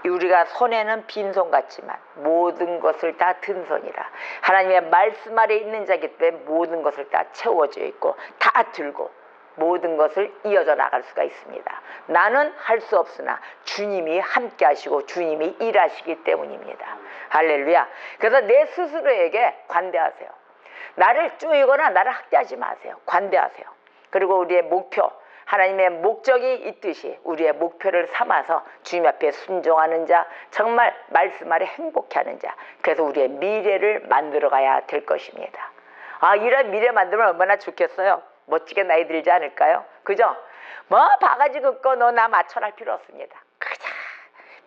우리가 손에는 빈손 같지만 모든 것을 다 든 손이라, 하나님의 말씀 아래 있는 자기 때문에 모든 것을 다 채워져 있고 다 들고 모든 것을 이어져 나갈 수가 있습니다. 나는 할 수 없으나 주님이 함께 하시고 주님이 일하시기 때문입니다. 할렐루야. 그래서 내 스스로에게 관대하세요. 나를 쪼이거나 나를 학대하지 마세요. 관대하세요. 그리고 우리의 목표, 하나님의 목적이 있듯이 우리의 목표를 삼아서 주님 앞에 순종하는 자, 정말 말씀 아래 행복해하는 자, 그래서 우리의 미래를 만들어가야 될 것입니다. 이런 미래 만들면 얼마나 좋겠어요. 멋지게 나이 들지 않을까요? 그죠? 바가지 긋고 너 나 맞춰라 할 필요 없습니다. 그냥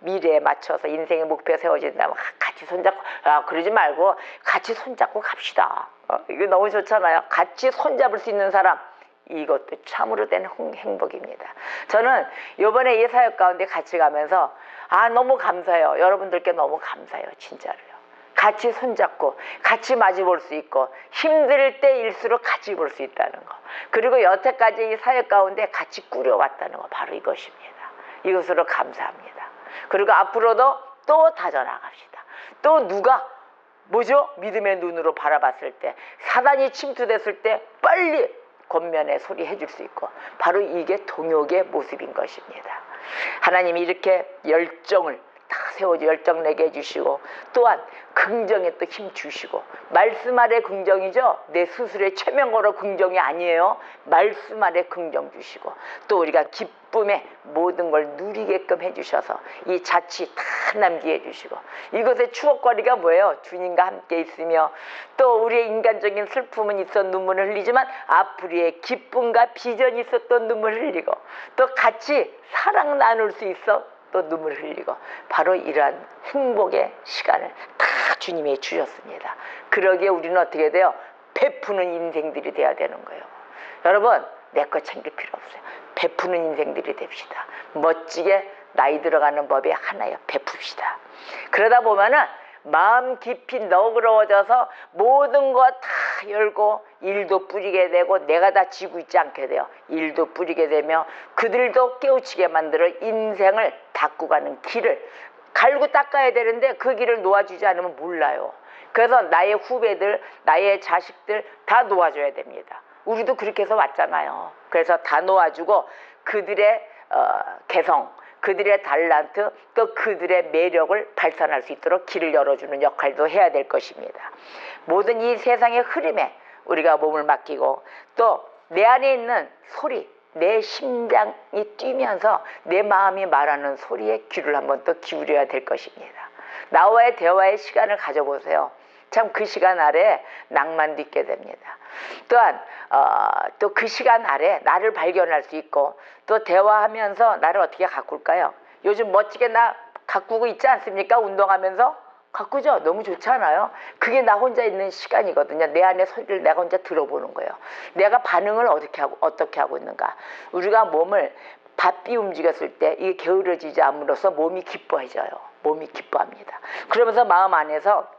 미래에 맞춰서 인생의 목표 세워진다면 같이 손잡고, 그러지 말고 같이 손잡고 갑시다. 이거 너무 좋잖아요. 같이 손잡을 수 있는 사람, 이것도 참으로 된 행복입니다. 저는 이번에 이 사역 가운데 같이 가면서 너무 감사해요. 여러분들께 너무 감사해요. 진짜로요. 같이 손잡고 같이 마주볼 수 있고 힘들 때일수록 같이 볼 수 있다는 거, 그리고 여태까지 이 사역 가운데 같이 꾸려왔다는 거, 바로 이것입니다. 이것으로 감사합니다. 그리고 앞으로도 또 다져나갑시다. 또 누가 믿음의 눈으로 바라봤을 때, 사단이 침투됐을 때 빨리 권면의 소리 해줄 수 있고, 바로 이게 동역의 모습인 것입니다. 하나님이 이렇게 열정을 다 세워줘 열정 내게 해주시고, 또한 긍정에 또 힘 주시고, 말씀 아래 긍정이죠. 내 스스로의 최면거로 긍정이 아니에요. 말씀 아래 긍정 주시고, 또 우리가 기쁨에 모든 걸 누리게끔 해주셔서 이 자취 다 남게 해주시고, 이것의 추억거리가 뭐예요? 주님과 함께 있으며, 또 우리의 인간적인 슬픔은 있어 눈물을 흘리지만 앞으로의 기쁨과 비전이 있어 또 눈물을 흘리고, 또 같이 사랑 나눌 수 있어 또 눈물을 흘리고, 바로 이러한 행복의 시간을 다 주님이 주셨습니다. 그러기에 우리는 어떻게 돼요? 베푸는 인생들이 돼야 되는 거예요. 여러분, 내 거 챙길 필요 없어요. 베푸는 인생들이 됩시다. 멋지게 나이 들어가는 법이 하나예요. 베풉시다. 그러다 보면은 마음 깊이 너그러워져서 모든 거 다 열고 일도 뿌리게 되고, 내가 다 지고 있지 않게 돼요. 일도 뿌리게 되며 그들도 깨우치게 만들어 인생을 닦고 가는 길을 갈고 닦아야 되는데 그 길을 놓아주지 않으면 몰라요. 그래서 나의 후배들, 나의 자식들 다 놓아줘야 됩니다. 우리도 그렇게 해서 왔잖아요. 그래서 다 놓아주고 그들의 개성, 그들의 달란트, 또 그들의 매력을 발산할 수 있도록 길을 열어주는 역할도 해야 될 것입니다. 모든 이 세상의 흐름에 우리가 몸을 맡기고 또 내 안에 있는 소리, 내 심장이 뛰면서 내 마음이 말하는 소리에 귀를 한번 또 기울여야 될 것입니다. 나와의 대화의 시간을 가져보세요. 참 그 시간 아래 낭만도 있게 됩니다. 또한 또 그 시간 아래 나를 발견할 수 있고 또 대화하면서 나를 어떻게 가꿀까요? 요즘 멋지게 나 가꾸고 있지 않습니까? 운동하면서 가꾸죠. 너무 좋지 않아요? 그게 나 혼자 있는 시간이거든요. 내 안의 소리를 내가 혼자 들어보는 거예요. 내가 반응을 어떻게 하고 있는가. 우리가 몸을 바삐 움직였을 때 이게 게으러지지 않음으로써 몸이 기뻐해져요. 몸이 기뻐합니다. 그러면서 마음 안에서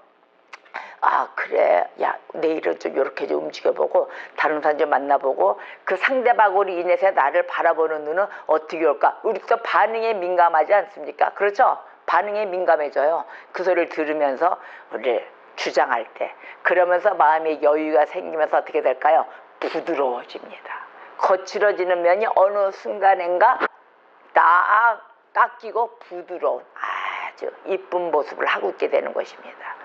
아 그래 야 내일은 좀 이렇게 좀 움직여보고 다른 사람 좀 만나보고 그 상대방으로 인해서 나를 바라보는 눈은 어떻게 올까. 우리 또 반응에 민감하지 않습니까? 그렇죠? 반응에 민감해져요. 그 소리를 들으면서 우리를 주장할 때 그러면서 마음의 여유가 생기면서 어떻게 될까요? 부드러워집니다. 거칠어지는 면이 어느 순간인가 딱 깎이고 부드러운 아주 이쁜 모습을 하고 있게 되는 것입니다.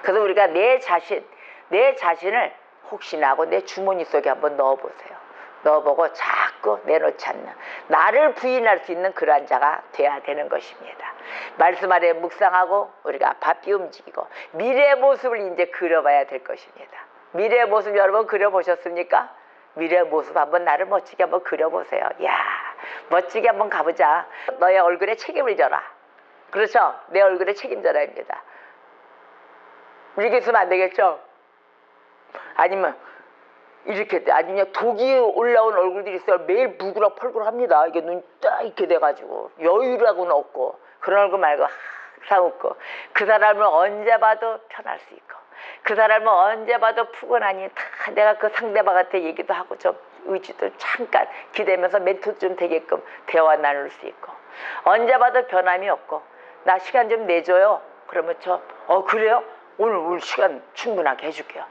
그래서 우리가 내 자신을 혹시나 하고 내 주머니 속에 한번 넣어보세요. 넣어보고 자꾸 내놓지 않는 나를 부인할 수 있는 그러한 자가 돼야 되는 것입니다. 말씀 아래 묵상하고 우리가 바삐 움직이고 미래의 모습을 이제 그려봐야 될 것입니다. 미래의 모습 여러분 그려보셨습니까? 미래의 모습 한번 나를 멋지게 한번 그려보세요. 야 멋지게 한번 가보자. 너의 얼굴에 책임을 져라. 그렇죠? 내 얼굴에 책임져라입니다. 이렇게 있으면 안 되겠죠? 아니면 이렇게 아니면 독이 올라온 얼굴들이 있어요. 매일 부그럭펄그럭합니다. 이게 눈 딱 이렇게 돼가지고 여유라고는 없고 그런 얼굴 말고 항상 웃고 그 사람을 언제 봐도 편할 수 있고 그 사람을 언제 봐도 푸근하니 다 내가 그 상대방한테 얘기도 하고 좀 의지도 잠깐 기대면서 멘토도 좀 되게끔 대화 나눌 수 있고 언제 봐도 변함이 없고 나 시간 좀 내줘요. 그러면 저 그래요? 오늘 시간 충분하게 해줄게요.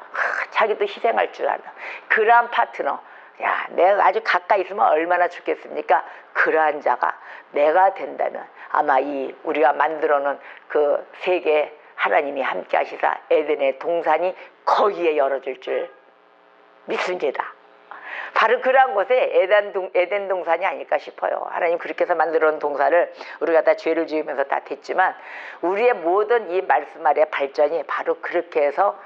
자기도 희생할 줄 아는 그러한 파트너. 야, 내가 아주 가까이 있으면 얼마나 좋겠습니까? 그러한 자가 내가 된다면 아마 우리가 만들어놓은 그 세계 하나님이 함께 하시사 에덴의 동산이 거기에 열어줄 줄 믿습니다. 바로 그러한 곳에 에덴 동산이 아닐까 싶어요. 하나님 그렇게 해서 만들어놓은 동산을 우리가 다 죄를 지으면서 다 됐지만 우리의 모든 이 말씀 아래 발전이 바로 그렇게 해서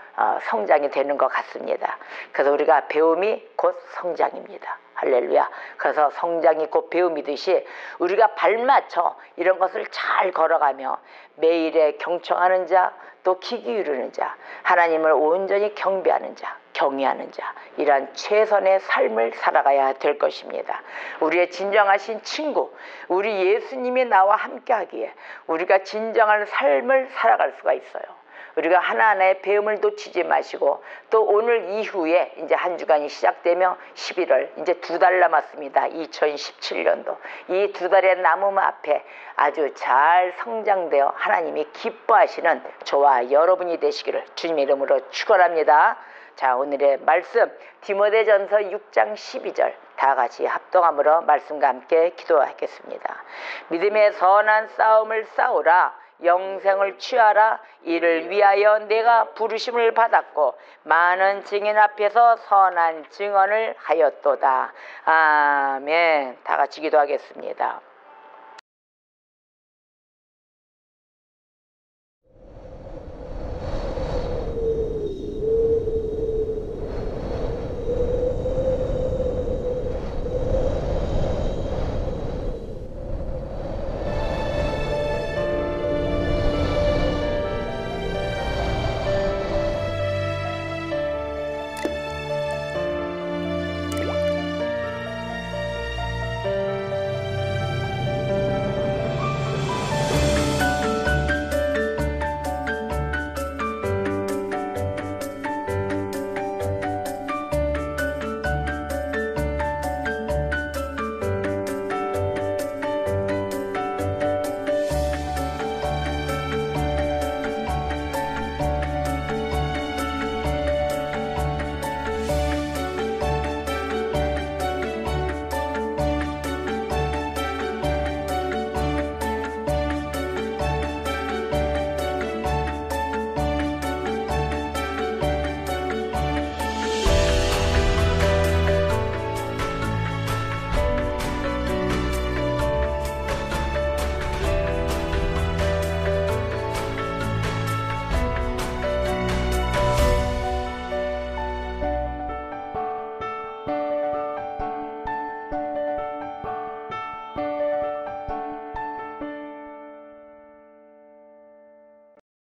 성장이 되는 것 같습니다. 그래서 우리가 배움이 곧 성장입니다. 할렐루야. 그래서 성장이 곧 배움이듯이 우리가 발맞춰 이런 것을 잘 걸어가며 매일에 경청하는 자, 또 귀 기울이는 자, 하나님을 온전히 경배하는 자, 경외하는 자, 이러한 최선의 삶을 살아가야 될 것입니다. 우리의 진정하신 친구, 우리 예수님이 나와 함께 하기에 우리가 진정한 삶을 살아갈 수가 있어요. 우리가 하나하나의 배움을 놓치지 마시고 또 오늘 이후에 이제 한 주간이 시작되며 11월 이제 2달 남았습니다. 2017년도 이 2달의 남음 앞에 아주 잘 성장되어 하나님이 기뻐하시는 저와 여러분이 되시기를 주님의 이름으로 축원합니다. 자, 오늘의 말씀 디모데전서 6장 12절 다 같이 합동함으로 말씀과 함께 기도하겠습니다. 믿음의 선한 싸움을 싸우라. 영생을 취하라. 이를 위하여 내가 부르심을 받았고 많은 증인 앞에서 선한 증언을 하였도다. 아멘. 다 같이 기도하겠습니다.